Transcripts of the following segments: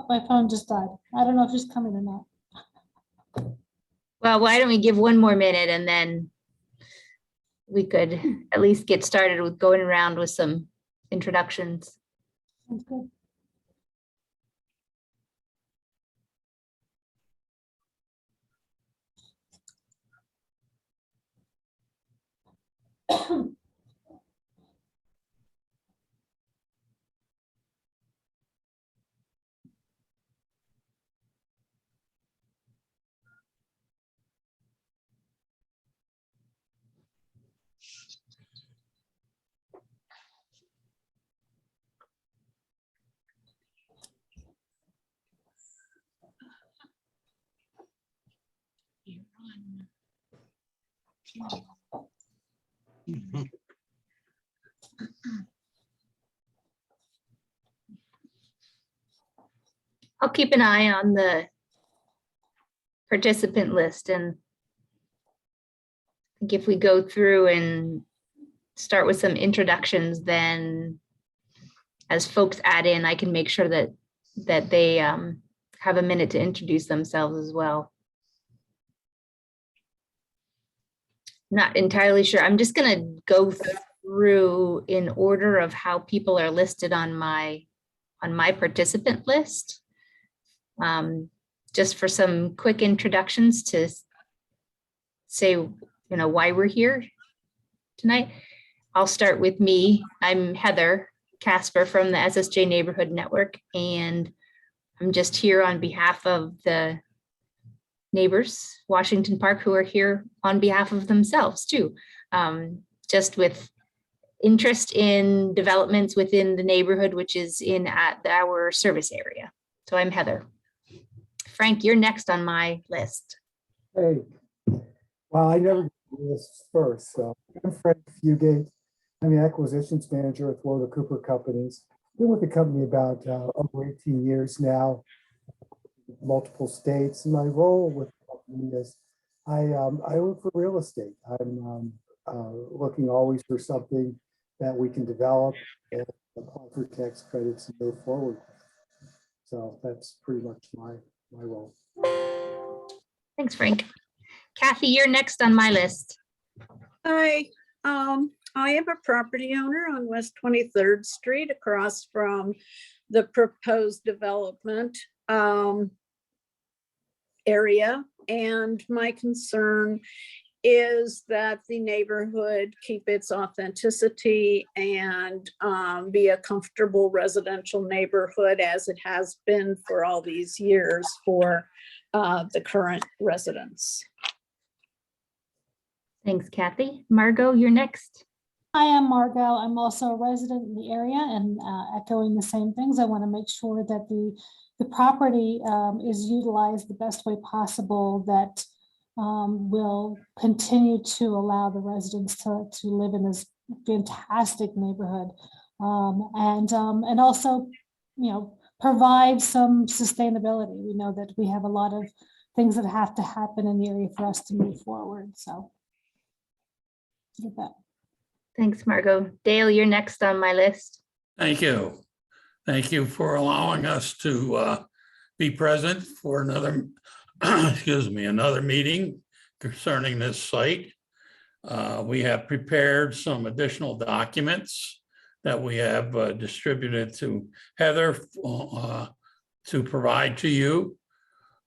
my phone just died. I don't know if she's coming or not. Well, why don't we give one more minute and then we could at least get started with going around with some introductions. Sounds good. I'll keep an eye on the participant list, and I think if we go through and start with some introductions, then as folks add in, I can make sure that they have a minute to introduce themselves as well. Not entirely sure. I'm just going to go through in order of how people are listed on my participant list. Just for some quick introductions to say, why we're here tonight. I'll start with me. I'm Heather Casper from the SSJ Neighborhood Network, and I'm just here on behalf of the neighbors, Washington Park, who are here on behalf of themselves too, just with interest in developments within the neighborhood, which is in at our service area. So I'm Heather. Frank, you're next on my list. Hey, well, I never do this first. So I'm Frank Fugate. I'm the acquisitions manager with Woda Cooper Companies. Been with the company about over 18 years now, multiple states. My role with the company is I look for real estate. I'm looking always for something that we can develop and apply for tax credits and go forward. So that's pretty much my role. Thanks, Frank. Kathy, you're next on my list. Hi, I am a property owner on West 23rd Street across from the proposed development area. And my concern is that the neighborhood keep its authenticity and be a comfortable residential neighborhood as it has been for all these years for the current residents. Thanks, Kathy. Margot, you're next. I am Margot. I'm also a resident in the area, and echoing the same things. I want to make sure that the property is utilized the best way possible, that will continue to allow the residents to live in this fantastic neighborhood, and also, provide some sustainability. We know that we have a lot of things that have to happen in the area for us to move forward. So, get that. Thanks, Margot. Dale, you're next on my list. Thank you. Thank you for allowing us to be present for another, another meeting concerning this site. We have prepared some additional documents that we have distributed to Heather to provide to you.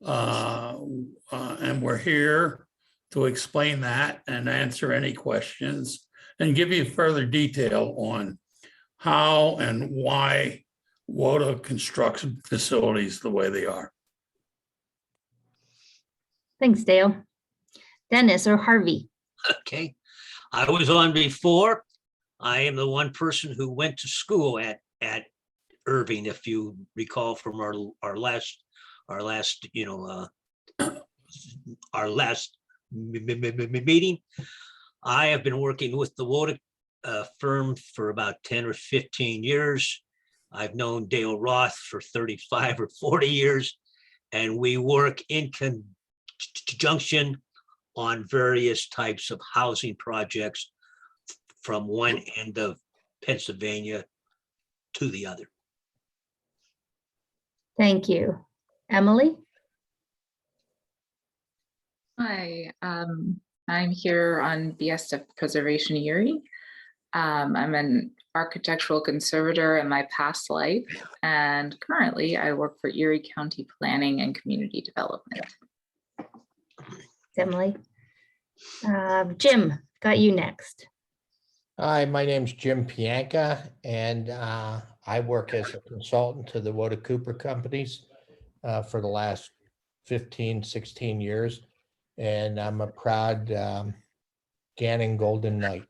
And we're here to explain that and answer any questions and give you further detail on how and why Woda constructs facilities the way they are. Thanks, Dale. Dennis or Harvey. Okay, I was on before. I am the one person who went to school at Irving, if you recall from our last meeting. I have been working with the Woda firm for about 10 or 15 years. I've known Dale Roth for 35 or 40 years, and we work in conjunction on various types of housing projects from one end of Pennsylvania to the other. Thank you. Emily? Hi, I'm here on behest of Preservation Erie. I'm an architectural conservator in my past life, and currently I work for Erie County Planning and Community Development. Emily. Jim, got you next. Hi, my name's Jim Pianka, and I work as a consultant to the Woda Cooper companies for the last 15, 16 years. And I'm a proud Gannon Golden Knight.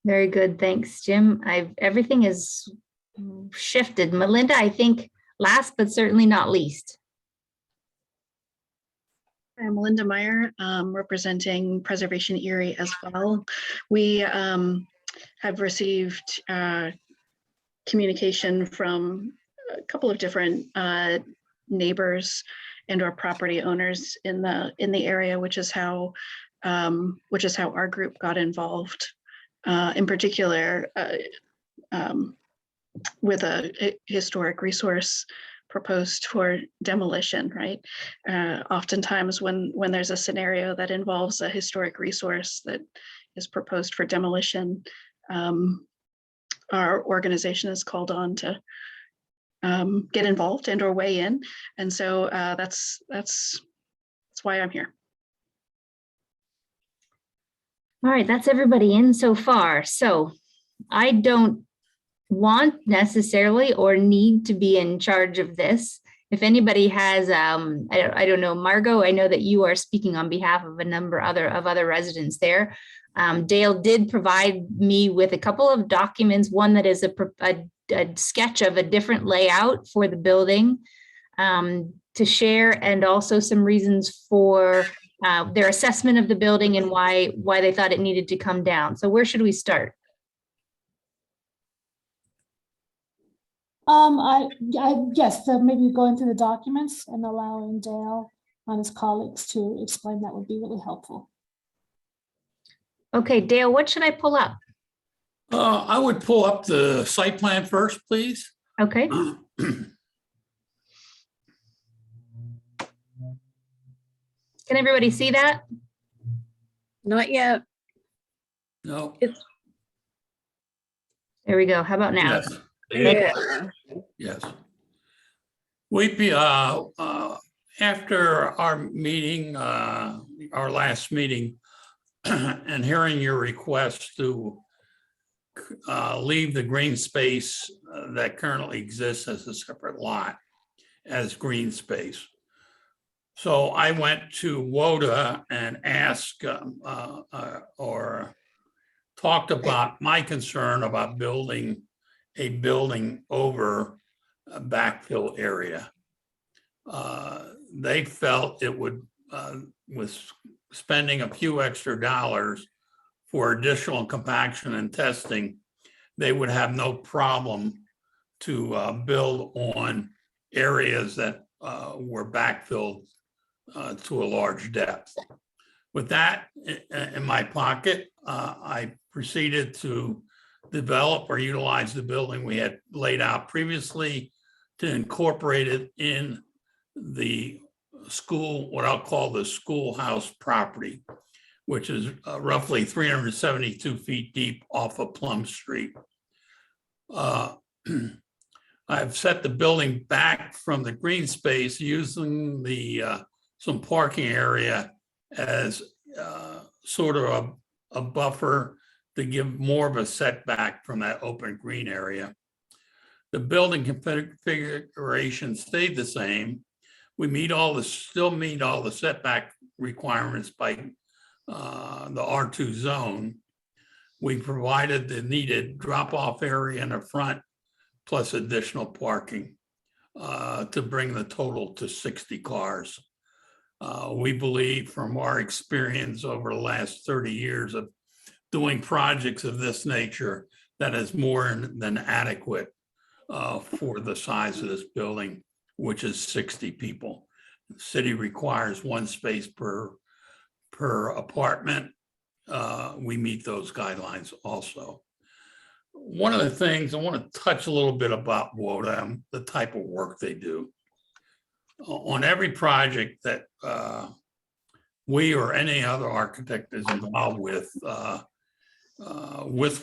Very good. Thanks, Jim. Everything is shifted. Melinda, I think last but certainly not least. I'm Linda Meyer, representing Preservation Erie as well. We have received communication from a couple of different neighbors and or property owners in the area, which is how our group got involved. In particular, with a historic resource proposed for demolition, right? Oftentimes when there's a scenario that involves a historic resource that is proposed for demolition, our organization is called on to get involved and or weigh in. And so that's why I'm here. All right, that's everybody in so far. So I don't want necessarily or need to be in charge of this. If anybody has, I don't know, Margot, I know that you are speaking on behalf of a number of other residents there. Dale did provide me with a couple of documents, one that is a sketch of a different layout for the building to share, and also some reasons for their assessment of the building and why they thought it needed to come down. So where should we start? Yes, so maybe going through the documents and allowing Dale and his colleagues to explain, that would be really helpful. Okay, Dale, what should I pull up? I would pull up the site plan first, please. Okay. Can everybody see that? Not yet. No. There we go. How about now? Yes. Yeah. Yes. We after our meeting, our last meeting, and hearing your request to leave the green space that currently exists as a separate lot as green space. So I went to Woda and asked or talked about my concern about building a building over a backfill area. They felt it would, with spending a few extra dollars for additional compaction and testing, they would have no problem to build on areas that were backfilled to a large depth. With that in my pocket, I proceeded to develop or utilize the building we had laid out previously to incorporate it in the school, what I'll call the schoolhouse property, which is roughly 372 feet deep off of Plum Street. I've set the building back from the green space using the some parking area as sort of a buffer to give more of a setback from that open green area. The building configuration stayed the same. We still meet all the setback requirements by the R2 zone. We provided the needed drop-off area in the front plus additional parking to bring the total to 60 cars. We believe from our experience over the last 30 years of doing projects of this nature, that is more than adequate for the size of this building, which is 60 people. The city requires one space per apartment. We meet those guidelines also. one of the things I want to touch a little bit about Woda, the type of work they do. On every project that we or any other architect is involved with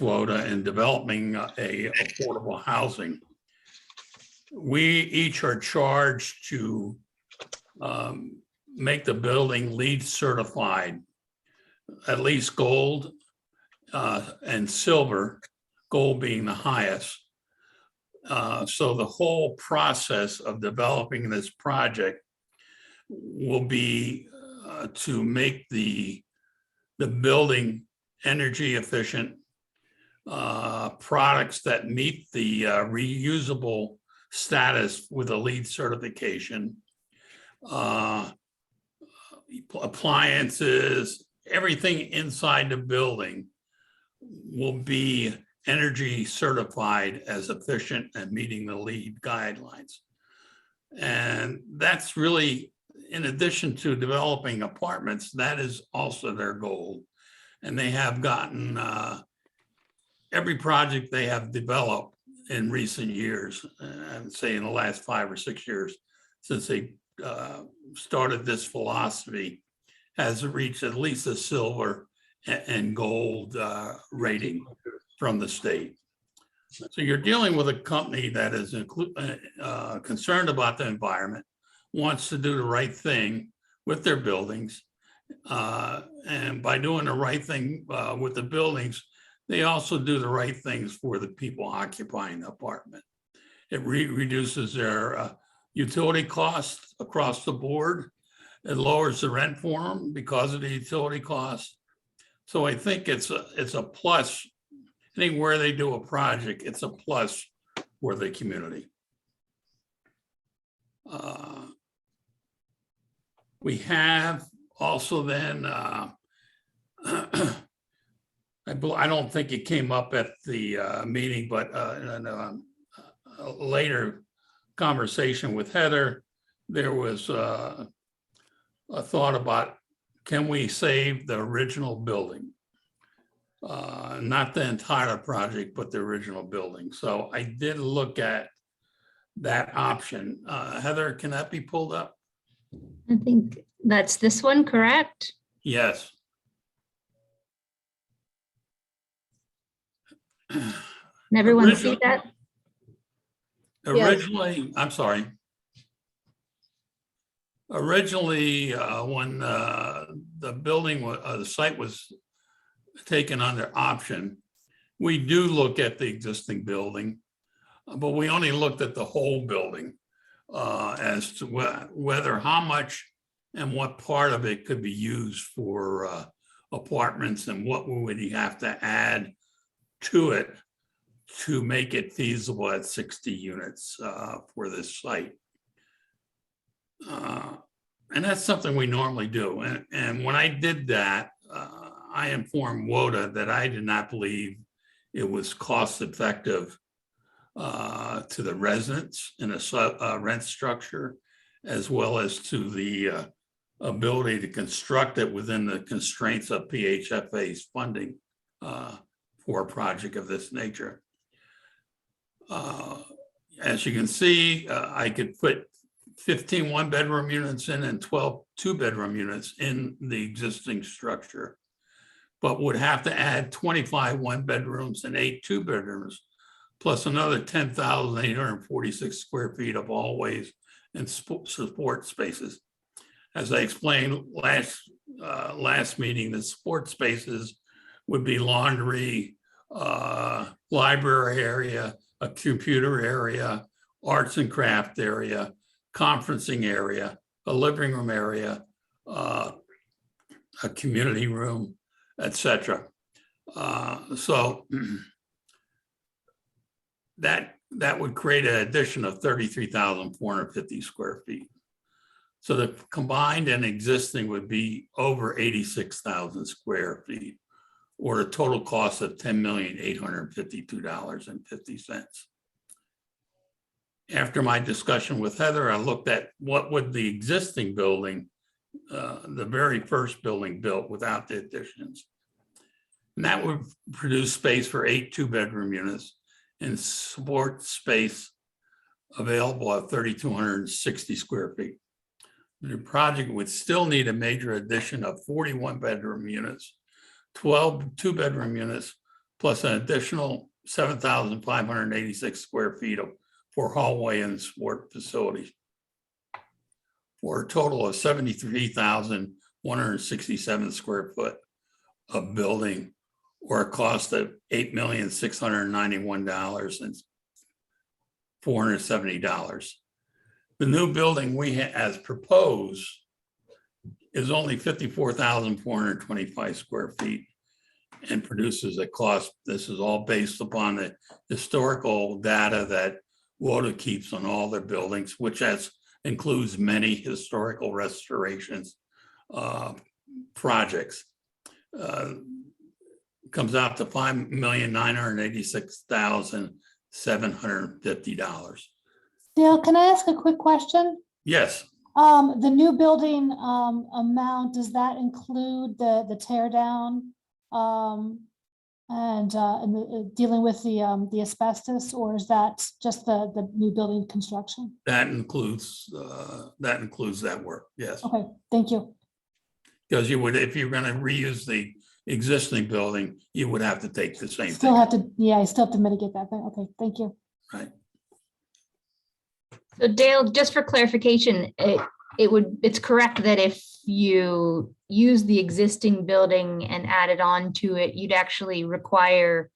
Woda in developing a affordable housing, we each are charged to make the building LEED certified, at least gold and silver, gold being the highest. So the whole process of developing this project will be to make the building energy efficient, products that meet the reusable status with a LEED certification, appliances, everything inside the building will be energy certified as efficient and meeting the LEED guidelines. And that's really, in addition to developing apartments, that is also their goal. And they have gotten every project they have developed in recent years, I would say in the last 5 or 6 years, since they started this philosophy, has reached at least a silver and gold rating from the state. So you're dealing with a company that is concerned about the environment, wants to do the right thing with their buildings. And by doing the right thing with the buildings, they also do the right things for the people occupying the apartment. It reduces their utility costs across the board. It lowers the rent for them because of the utility costs. So I think it's a plus. Anywhere they do a project, it's a plus for the community. We have also then, I don't think it came up at the meeting, but in a later conversation with Heather, there was a thought about, can we save the original building? Not the entire project, but the original building. So I did look at that option. Heather, can that be pulled up? I think that's this one, correct? Yes. Can everyone see Original- that? Originally, I'm sorry. Originally, when the building, the site was taken under option, we do look at the existing building, but we only looked at the whole building as to whether, how much and what part of it could be used for apartments and what would you have to add to it to make it feasible at 60 units for this site. And that's something we normally do. And when I did that, I informed Woda that I did not believe it was cost effective to the residents in a rent structure, as well as to the ability to construct it within the constraints of PHFA's funding for a project of this nature. As you can see, I could put 15 one-bedroom units in and 12 two-bedroom units in the existing structure, but would have to add 25 one-bedrooms and 8 two-bedrooms, plus another 10,846 square feet of hallways and support spaces. As I explained last meeting, the support spaces would be laundry, library area, a computer area, arts and craft area, conferencing area, a living room area, a community room, etc. So that would create an addition of 33,450 square feet. So the combined and existing would be over 86,000 square feet, or a total cost of $10,852.50. After my discussion with Heather, I looked at what would the existing building, the very first building built without the additions. And that would produce space for 8 two-bedroom units and support space available at 3,260 square feet. The project would still need a major addition of 41 bedroom units, 12 two-bedroom units, plus an additional 7,586 square feet for hallway and sport facilities, for a total of 73,167 square foot of building, or a cost of $8,691,470. The new building as proposed is only 54,425 square feet and produces a cost. This is all based upon the historical data that Woda keeps on all their buildings, which includes many historical restorations projects. Comes out to $5,986,750. Dale, can I ask a quick question? Yes, The new building amount, does that include the tear down and dealing with the asbestos, or is that just the new building construction? that includes that work. Yes, Okay, thank you. because you would, if you're going to reuse the existing building, you would have to take the same Still thing. have to, yeah, I still have to mitigate that thing. Okay, thank you. Right. So Dale, just for clarification, it's correct that if you use the existing building and add it on to it, you'd actually require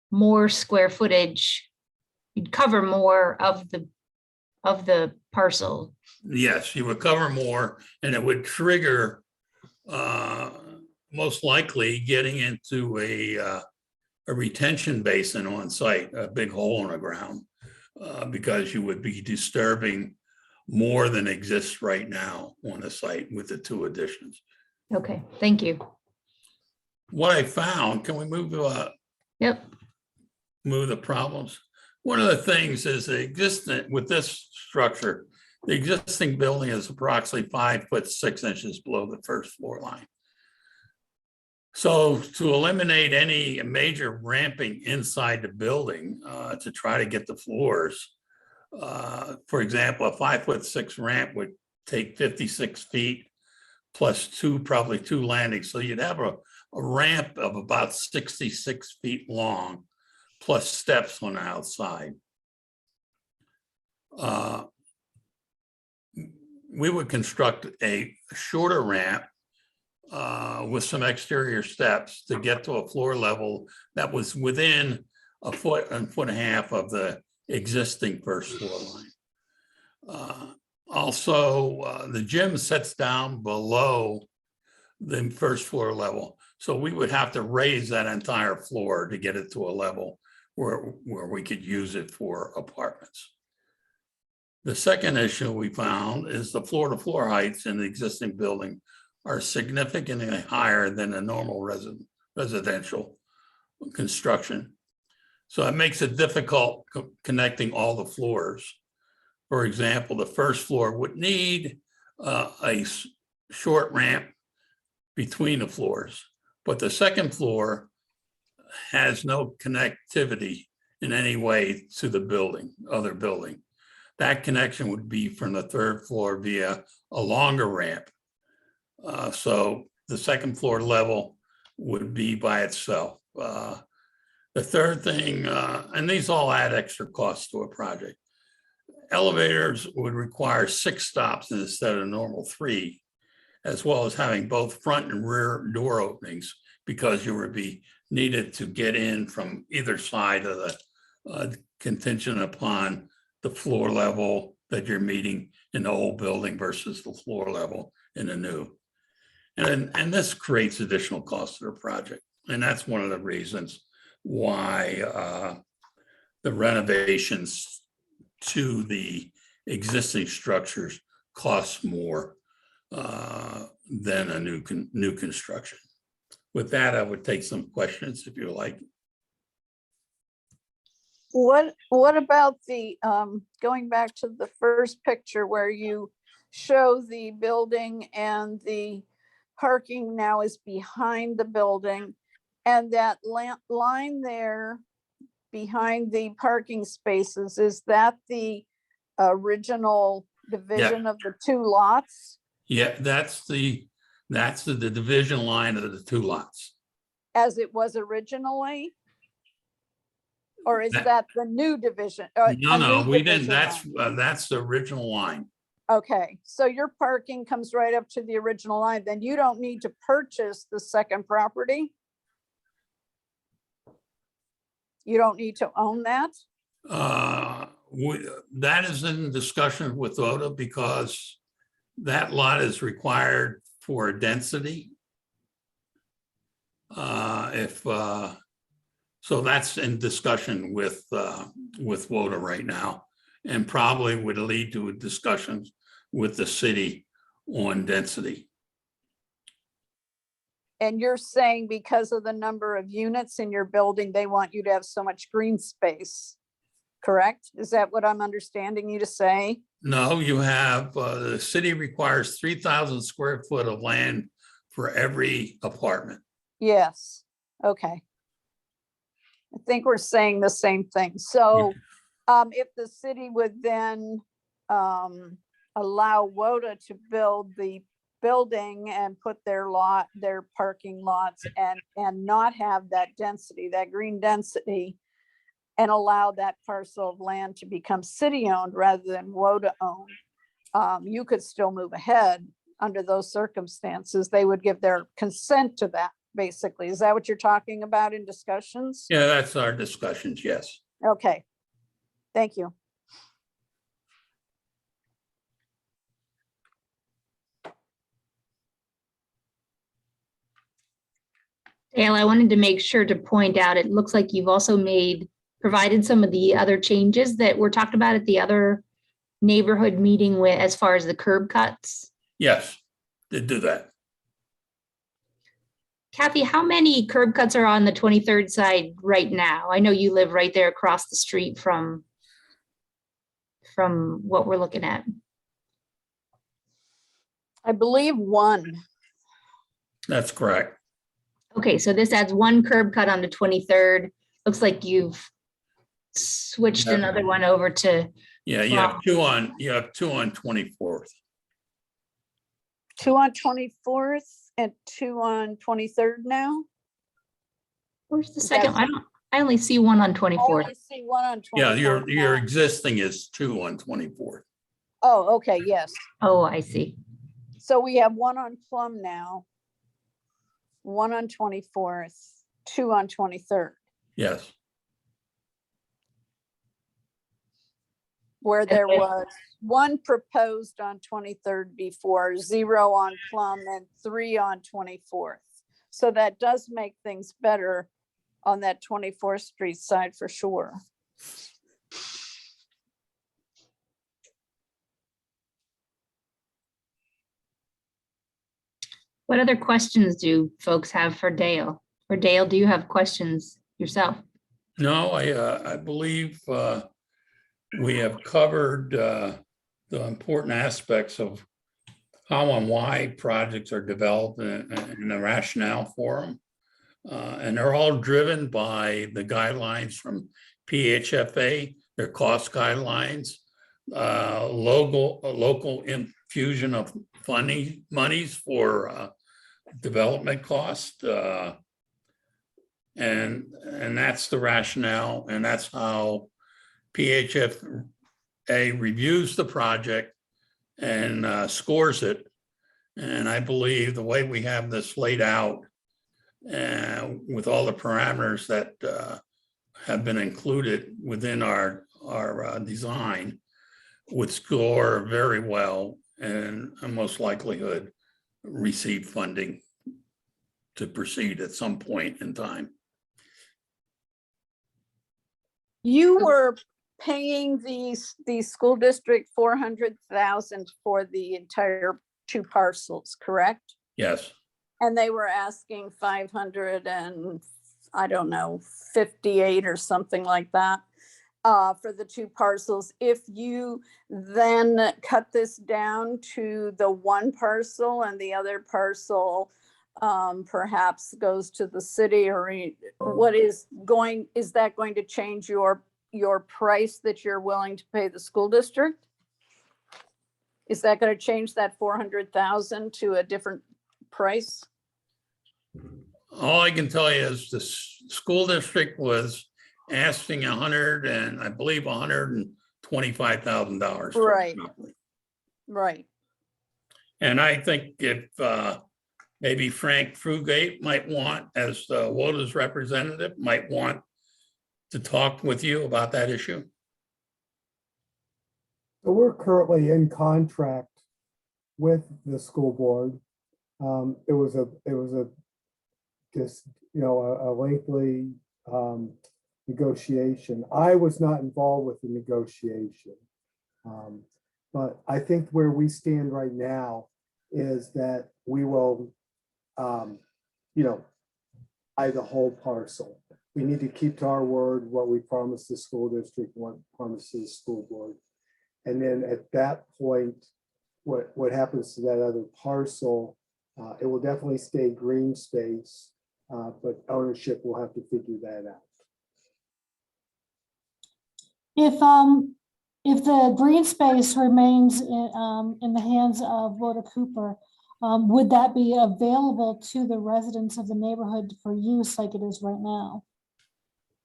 more square footage. You'd cover more of the parcel. Yes, you would cover more, and it would trigger most likely getting into a retention basin on site, a big hole in the ground, because you would be disturbing more than exists right now on the site with the two additions. Okay, thank you. What I found, can we move Yep. move the problems? One of the things is with this structure, the existing building is approximately 5'6" below the first floor line. So to eliminate any major ramping inside the building to try to get the floors, for example, a 5'6" ramp would take 56 feet plus probably two landings. So you'd have a ramp of about 66 feet long plus steps on the outside. We would construct a shorter ramp with some exterior steps to get to a floor level that was within a foot and a half of the existing first floor line. Also, the gym sits down below the first floor level. So we would have to raise that entire floor to get it to a level where we could use it for apartments. The second issue we found is the floor-to-floor heights in the existing building are significantly higher than a normal residential construction. So it makes it difficult connecting all the floors. For example, the first floor would need a short ramp between the floors, but the second floor has no connectivity in any way to the other building. That connection would be from the third floor via a longer ramp. So the second floor level would be by itself. The third thing, and these all add extra costs to a project. Elevators would require 6 stops instead of normal 3, as well as having both front and rear door openings, because you would be needed to get in from either side of the contingent upon the floor level that you're meeting in the old building versus the floor level in the new. And this creates additional costs to the project. And that's one of the reasons why the renovations to the existing structures costs more than a new construction. With that, I would take some questions if you like. What about the, going back to the first picture where you show the building and the parking now is behind the building, And that line there behind the parking spaces, is that the original division of the two lots? Yeah, that's the division line of the two lots. As it was originally? Or is That- that the new division? No, we didn't. That's the original line. Okay, so your parking comes right up to the original line, then you don't need to purchase the second property? You don't need to own that? That is in discussion with Woda because that lot is required for density. So that's in discussion with Woda right now, and probably would lead to discussions with the city on density. And you're saying because of the number of units in your building, they want you to have so much green space, correct? Is that what I'm understanding you to say? No, you have, the city requires 3,000 square foot of land for every apartment. Yes, okay. I think we're saying the same thing. So if the city would then allow Woda to build the building and put their parking lots and not have that density, that green density, and allow that parcel of land to become city-owned rather than Woda-owned, you could still move ahead under those circumstances. They would give their consent to that, basically. Is that what you're talking about in discussions? Yeah, that's our discussions, yes. Okay, thank you. Dale, I wanted to make sure to point out, it looks like you've also provided some of the other changes that were talked about at the other neighborhood meeting with, as far as the curb cuts. Yes, did do that. Kathy, how many curb cuts are on the 23rd side right now? I know you live right there across the street from what we're looking at. I believe one. That's correct. Okay, so this adds one curb cut on the 23rd. Looks like you've switched Yeah. another one over to, Yeah, you have two on 24th. Two on 24th and two on 23rd now? where's the second one? I only see one on I 24th. only see one on 24th. Yeah, your now. existing is two on 24th. Oh, okay, yes. Oh, I see. So we have one on Plum now, one on 24th, two on 23rd, Yes, where there Okay. was one proposed on 23rd before, 0 on Plum, and 3 on 24th. So that does make things better on that 24th Street side for sure. What other questions do folks have for Dale? Or Dale, do you have questions yourself? no, I believe we have covered the important aspects of how and why projects are developed and the rationale for them. And they're all driven by the guidelines from PHFA, their cost guidelines, local infusion of monies for development cost. And that's the rationale, and that's how PHFA reviews the project and scores it. And I believe the way we have this laid out with all the parameters that have been included within our design would score very well and most likelihood receive funding to proceed at some point in time. You were paying the school district 400,000 for the entire 2 parcels, correct? Yes, And they were asking 500 and, I don't know, 58 or something like that for the 2 parcels. If you then cut this down to the 1 parcel and the other parcel perhaps goes to the city, or what is that going to change your price that you're willing to pay the school district? Is that going to change that 400,000 to a different price? All I can tell you is the school district was asking I believe $125,000. Right. Right. And I think if maybe Frank Frugate might want, as the WODA's representative, might want to talk with you about that issue. So we're currently in contract with the school board. It was a lengthy negotiation. I was not involved with the negotiation. But I think where we stand right now is that we will, buy the whole parcel. We need to keep to our word, what we promised the school district, what promised the school board. And then at that point, what happens to that other parcel, it will definitely stay green space, but ownership will have to figure that out. If the green space remains in the hands of Woda Cooper, would that be available to the residents of the neighborhood for use like it is right now?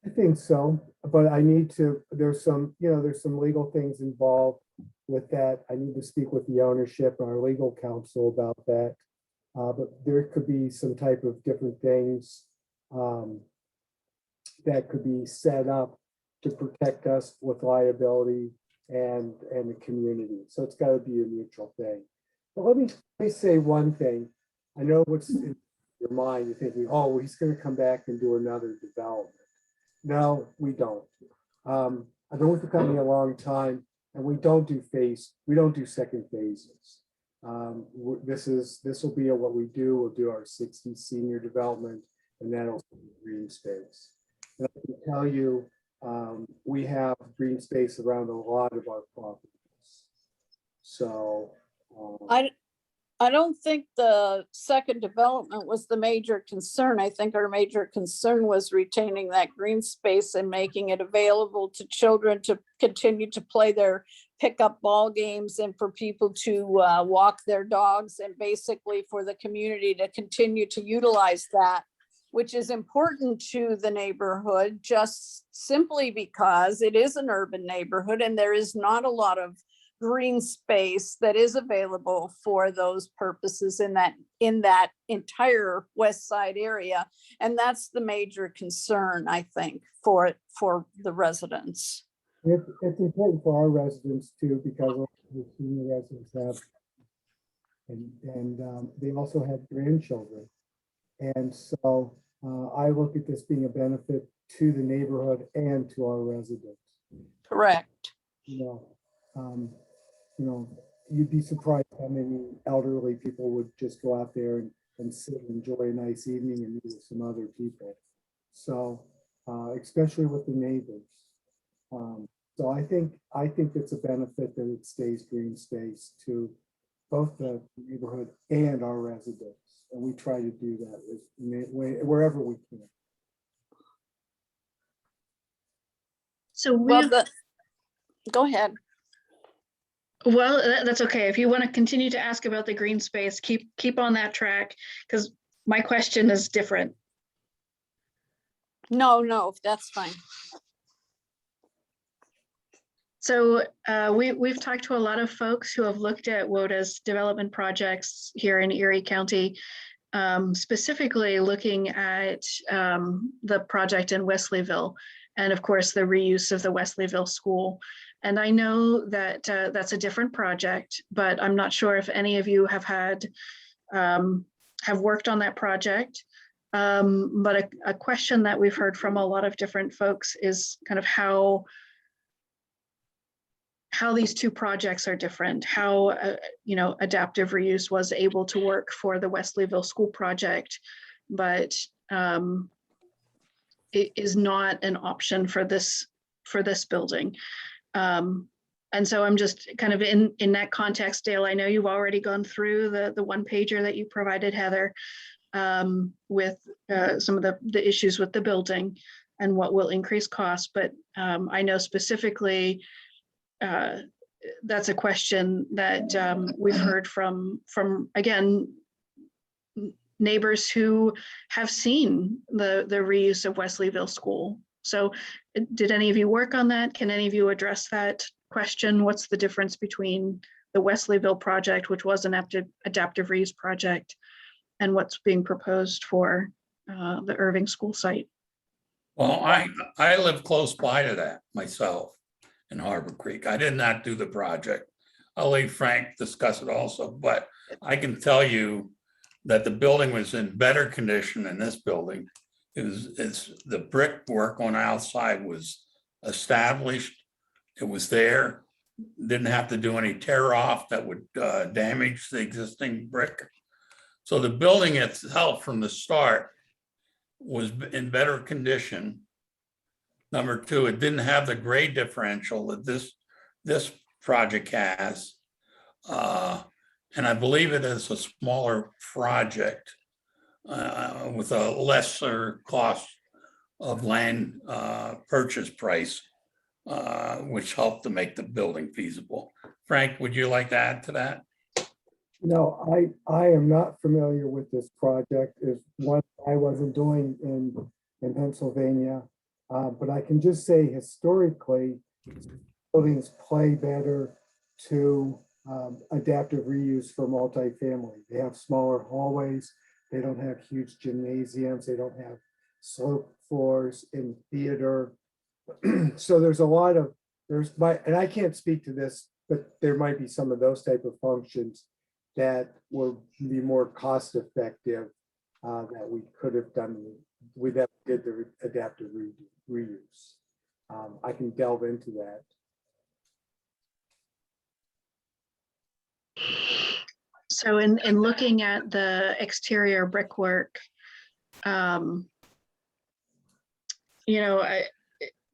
I think so, but I need to, there's some legal things involved with that. I need to speak with the ownership and our legal counsel about that. But there could be some type of different things that could be set up to protect us with liability and the community. So it's got to be a mutual thing. But let me say one thing. I know what's in your mind. You're thinking, oh, he's going to come back and do another development. No, we don't. I've been with the company a long time, and we don't do second phases. This will be what we do. We'll do our 60 senior development, and that'll be green space. And I can tell you, we have green space around a lot of our properties. So I don't think the second development was the major concern. I think our major concern was retaining that green space and making it available to children to continue to play their pickup ball games, and for people to walk their dogs, and basically for the community to continue to utilize that, which is important to the neighborhood, just simply because it is an urban neighborhood and there is not a lot of green space that is available for those purposes in that entire west side area. And that's the major concern, I think, for the residents. it's important for our residents too, because the senior residents have, and they also have grandchildren. And so I look at this being a benefit to the neighborhood and to our residents. Correct. You'd be surprised how many elderly people would just go out there and sit and enjoy a nice evening and meet with some other people. So, especially with the neighbors. So I think it's a benefit that it stays green space to both the neighborhood and our residents. And we try to do that wherever we can. So go ahead. Well, that's okay. If you want to continue to ask about the green space, keep on that track, because my question is different. No, that's fine. So we've talked to a lot of folks who have looked at WODA's development projects here in Erie County, specifically looking at the project in Wesleyville, and of course the reuse of the Wesleyville school. And I know that that's a different project, but I'm not sure if any of you have worked on that project. But a question that we've heard from a lot of different folks is kind of how these two projects are different, how adaptive reuse was able to work for the Wesleyville school project, but it is not an option for this building. And so I'm just kind of in that context, Dale, I know you've already gone through the one pager that you provided, Heather. with some of the issues with the building and what will increase costs. But I know specifically that's a question that we've heard from again, neighbors who have seen the reuse of Wesleyville School. So did any of you work on that? Can any of you address that question? What's the difference between the Wesleyville project, which was an adaptive reuse project, and what's being proposed for the Irving School site? Well, I live close by to that myself in Harbor Creek. I did not do the project. I'll let Frank discuss it also, but I can tell you that the building was in better condition than this building. It's the brickwork on the outside was established. It was there. Didn't have to do any tear off that would damage the existing brick. So the building itself from the start was in better condition. Number two, it didn't have the grade differential that this project has. And I believe it is a smaller project with a lesser cost of land purchase price, which helped to make the building feasible. Frank, would you like to add to that? No, I am not familiar with this project. It's one I wasn't doing in Pennsylvania. But I can just say historically, buildings play better to adaptive reuse for multifamily. They have smaller hallways. They don't have huge gymnasiums. They don't have slope floors in theater. So there's a lot of, and I can't speak to this, but there might be some of those type of functions that will be more cost effective that we could have done with that did the adaptive reuse. I can delve into that. So in looking at the exterior brickwork,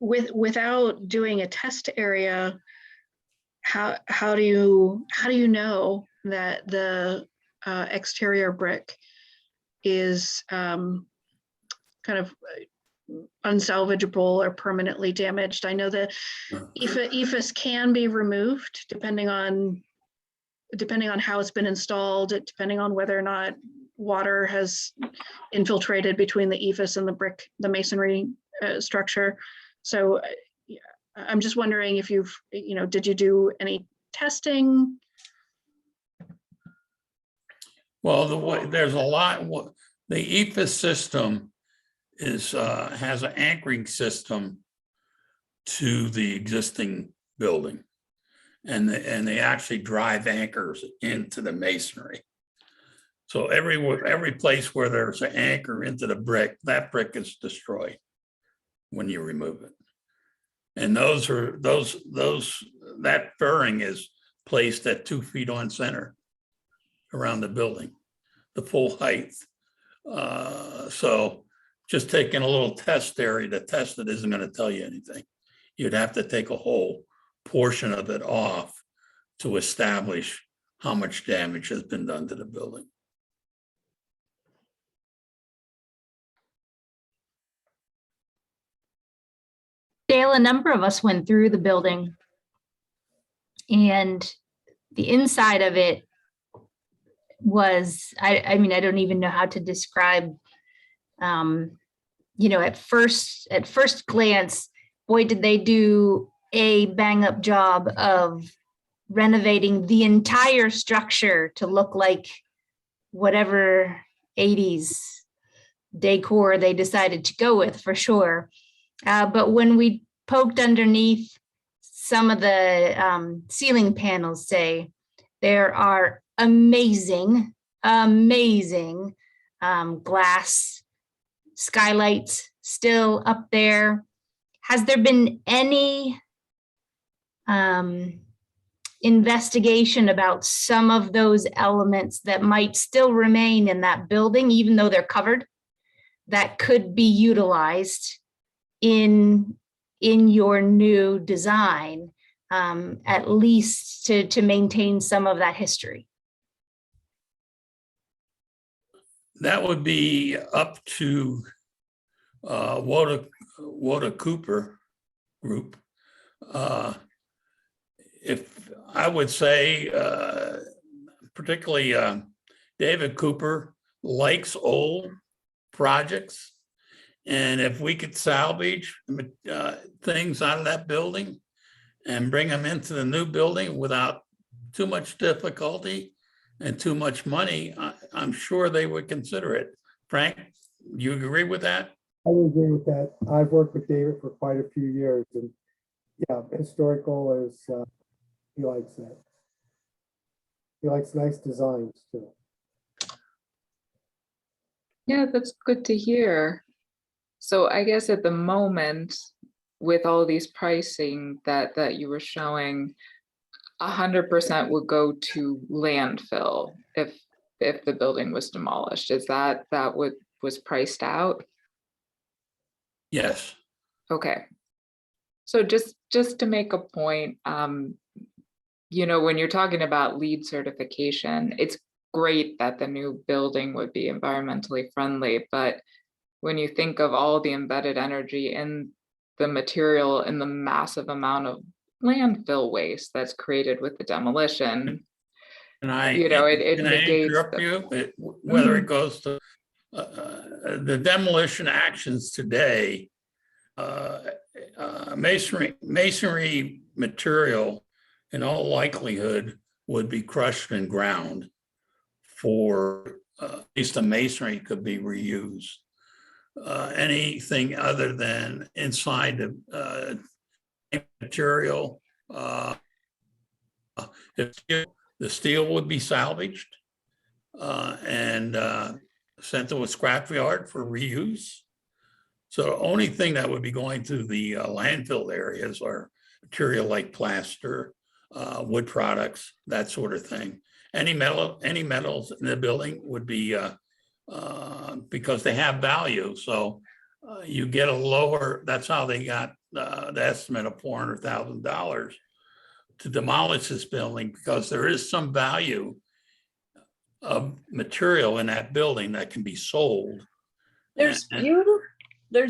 without doing a test area, how do you know that the exterior brick is kind of unsalvageable or permanently damaged? I know that EIFS can be removed depending on how it's been installed, depending on whether or not water has infiltrated between the EIFS and the masonry structure. So I'm just wondering if did you do any testing? Well, there's a lot. The EIFS system has an anchoring system to the existing building. And they actually drive anchors into the masonry. So every place where there's an anchor into the brick, that brick is destroyed when you remove it. And that furring is placed at 2 feet on center around the building, the full height. So just taking a little test area to test it isn't going to tell you anything. You'd have to take a whole portion of it off to establish how much damage has been done to the building. Dale, a number of us went through the building, and the inside of it was, I mean, I don't even know how to describe, at first glance, boy, did they do a bang up job of renovating the entire structure to look like whatever 80s decor they decided to go with, for sure. But when we poked underneath some of the ceiling panels, say, there are amazing glass skylights still up there. Has there been any investigation about some of those elements that might still remain in that building, even though they're covered, that could be utilized in your new design, at least to maintain some of that history? that would be up to Woda Cooper Group. If I would say, particularly David Cooper likes old projects. And if we could salvage things out of that building and bring them into the new building without too much difficulty and too much money, I'm sure they would consider it. Frank, you agree with that? I would agree with that. I've worked with David for quite a few years, and yeah, historical is, he likes that. He likes nice designs too. Yeah, that's good to hear. So I guess at the moment, with all these pricing that you were showing, 100% would go to landfill if the building was demolished. Is that what was priced out? Yes. Okay. So just to make a point, you know, when you're talking about LEED certification, it's great that the new building would be environmentally friendly, but when you think of all the embedded energy in the material and the massive amount of landfill waste that's created with the demolition, And you know, it can I negates interrupt the, you? Whether it goes to the demolition actions today, masonry material in all likelihood would be crushed and ground for at least the masonry could be reused. Anything other than inside the material, the steel would be salvaged and sent to a scrapyard for reuse. So the only thing that would be going to the landfill areas are material like plaster, wood products, that sort of thing. Any metals in the building would be because they have value. So you get a lower, that's how they got the estimate of $400,000 to demolish this building, because there is some value of material in that building that can be sold. There's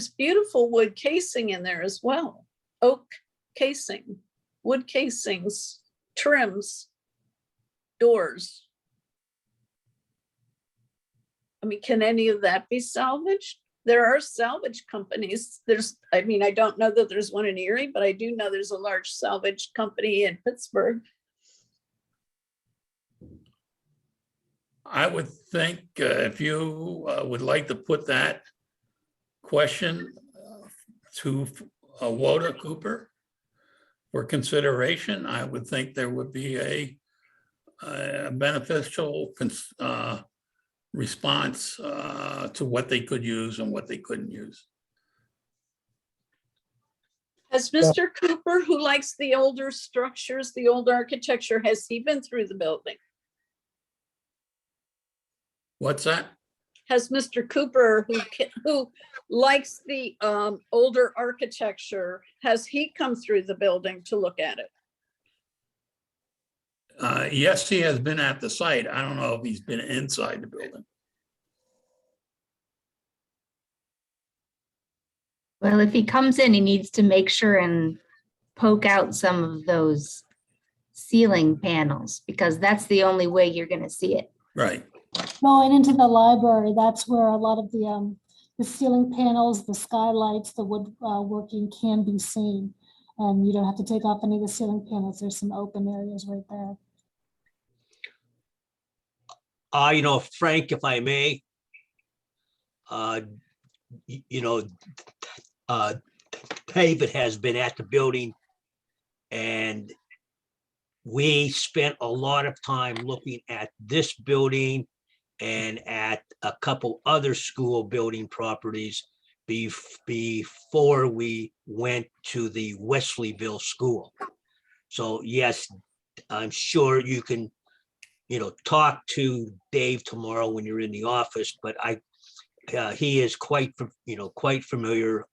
beautiful wood casing in there as well. Oak casing, wood casings, trims, doors. I mean, can any of that be salvaged? There are salvage companies. I mean, I don't know that there's one in Erie, but I do know there's a large salvage company in Pittsburgh. I would think if you would like to put that question to Woda Cooper for consideration, I would think there would be a beneficial response to what they could use and what they couldn't use. Has Mr. Cooper, who likes the older structures, the old architecture, has he been through the building? What's that? Has Mr. Cooper, who likes the older architecture, has he come through the building to look at it? Yes, he has been at the site. I don't know if he's been inside the building. Well, if he comes in, he needs to make sure and poke out some of those ceiling panels, because that's the only way you're going to see it. Right. Going into the library, that's where a lot of the ceiling panels, the skylights, the wood working can be seen. And you don't have to take off any of the ceiling panels. There's some open areas right there. You know, Frank, if I may, you know, David has been at the building, and we spent a lot of time looking at this building and at a couple other school building properties before we went to the Wesleyville School. So yes, I'm sure you can, you know, talk to Dave tomorrow when you're in the office, but he is quite familiar,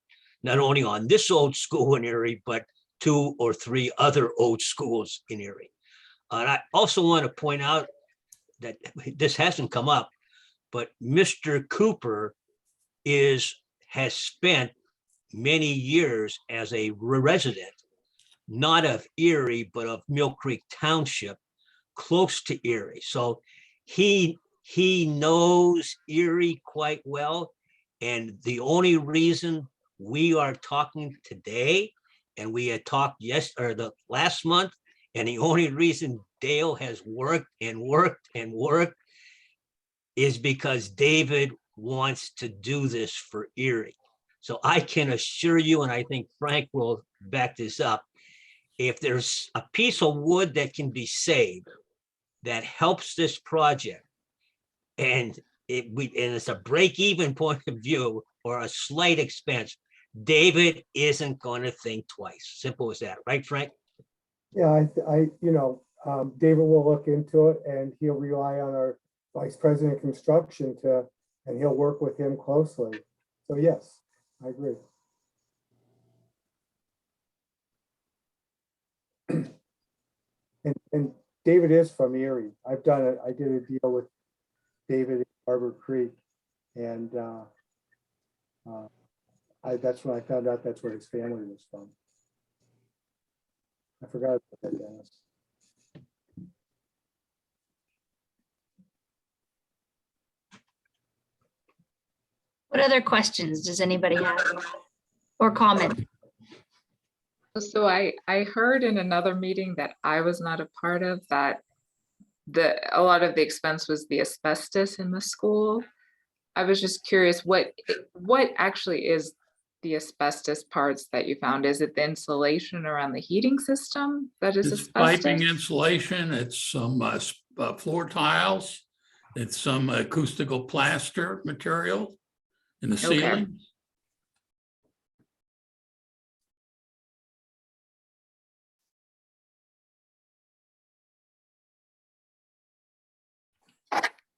not only on this old school in Erie, but 2 or 3 other old schools in Erie. And I also want to point out that this hasn't come up, but Mr. Cooper has spent many years as a resident, not of Erie, but of Mill Creek Township, close to Erie. So he knows Erie quite well. And the only reason we are talking today, and we had talked the last month, and the only reason Dale has worked and worked and worked is because David wants to do this for Erie. So I can assure you, and I think Frank will back this up, if there's a piece of wood that can be saved that helps this project, and it's a break-even point of view or a slight expense, David isn't going to think twice. Simple as that, right, Frank? Yeah, David will look into it, and he'll rely on our Vice President of Construction and he'll work with him closely. So yes, I agree. And David is from Erie. I did a deal with David at Harbor Creek, and that's when I found out that's where his family was from. I forgot about that, Dennis. What other questions does anybody have or comment? So I heard in another meeting that I was not a part of that a lot of the expense was the asbestos in the school. I was just curious, what actually is the asbestos parts that you found? Is it the insulation around the heating system that is It's asbestos? piping insulation, it's some floor tiles, it's some acoustical plaster material in the ceiling.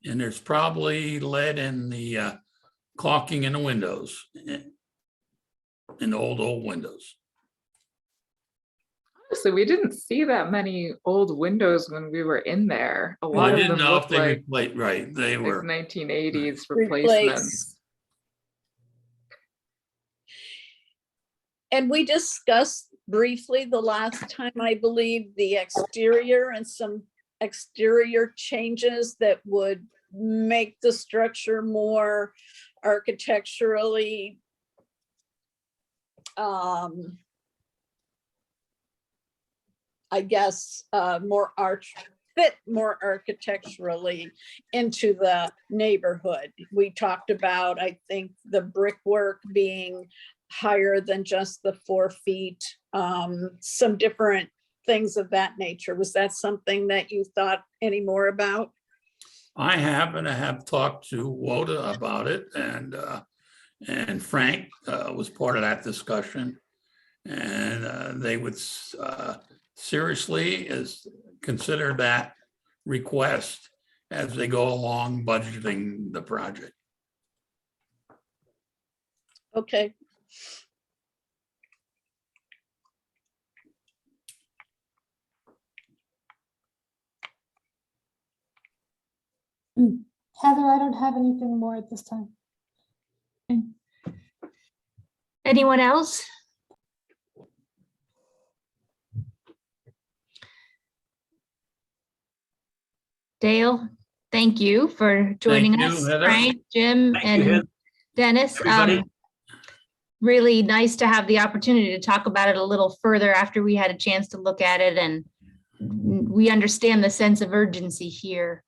And there's probably lead in the caulking in the windows, in old windows. So we didn't see that many old windows when we were in there. A Well, lot I of didn't them know if looked they like replaced, right, they were. 1980s Replace. replacements. And we discussed briefly the last time, I believe, the exterior and some exterior changes that would make the structure more architecturally fit more architecturally into the neighborhood. We talked about, I think, the brickwork being higher than just the 4 feet, some different things of that nature. Was that something that you thought any more about? I happen to have talked to Woda about it, and Frank was part of that discussion. And they would seriously consider that request as they go along budgeting the project. Okay. Heather, I don't have anything more at this time. Anyone else? Dale, thank you for joining Thank you, us. Heather. Frank, Jim, Thank you, and Heather. Dennis. Everybody. Really nice to have the opportunity to talk about it a little further after we had a chance to look at it, and we understand the sense of urgency here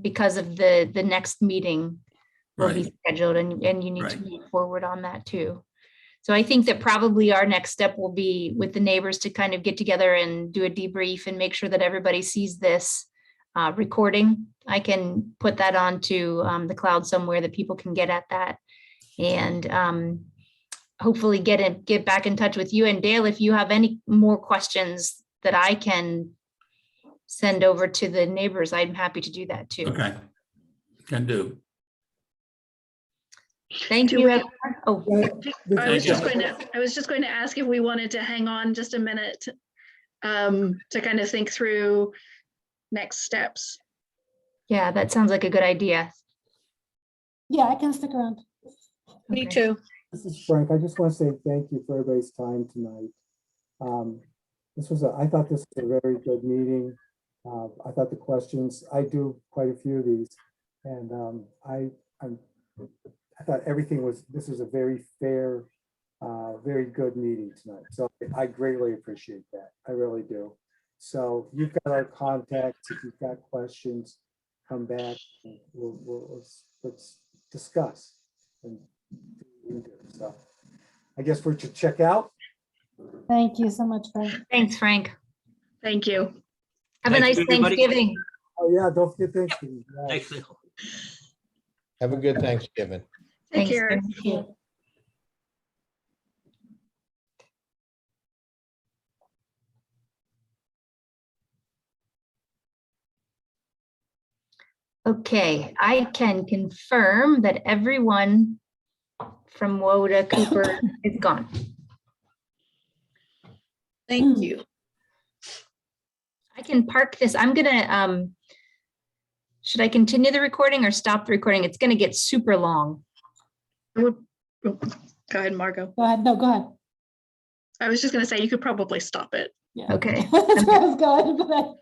because of the next meeting will be scheduled, and you need to move forward on that too. So I think that probably our next step will be with the neighbors to kind of get together and do a debrief and make sure that everybody sees this recording. I can put that onto the cloud somewhere that people can get at that, and hopefully get back in touch with you. And Dale, if you have any more questions that I can send over to the neighbors, I'm happy to do that too. Okay, can do. Thank Do you. we- everyone. Oh, I was Thank just going to ask if we wanted to hang on just a minute to kind of think through next steps. Yeah, that sounds like a good idea. Yeah, I can stick around. Me Okay. too. This is Frank. I just want to say thank you for everybody's time tonight. I thought this was a very good meeting. I thought the questions, I do quite a few of these. And I thought this was a very fair, very good meeting tonight. So I greatly appreciate that. I really do. So you've got our contacts. If you've got questions, come back. And let's discuss. And so I guess we're to check out. Thank you so much, Frank. Thanks, Frank. Thank you. Have a Thank nice you, everybody. Thanksgiving. Oh yeah, don't forget Thanksgiving. Yeah. Thanks. Have a good Thanksgiving. Take Thanks. care. Thank you. Okay, I can confirm that everyone from Woda Cooper is gone. Thank you. I can park this. I'm gonna, should I continue the recording or stop the recording? It's gonna get super long. Go ahead, Margot. Go ahead. No, go ahead. I was just gonna say, you could probably stop it. Yeah. Okay. That's where I was going, but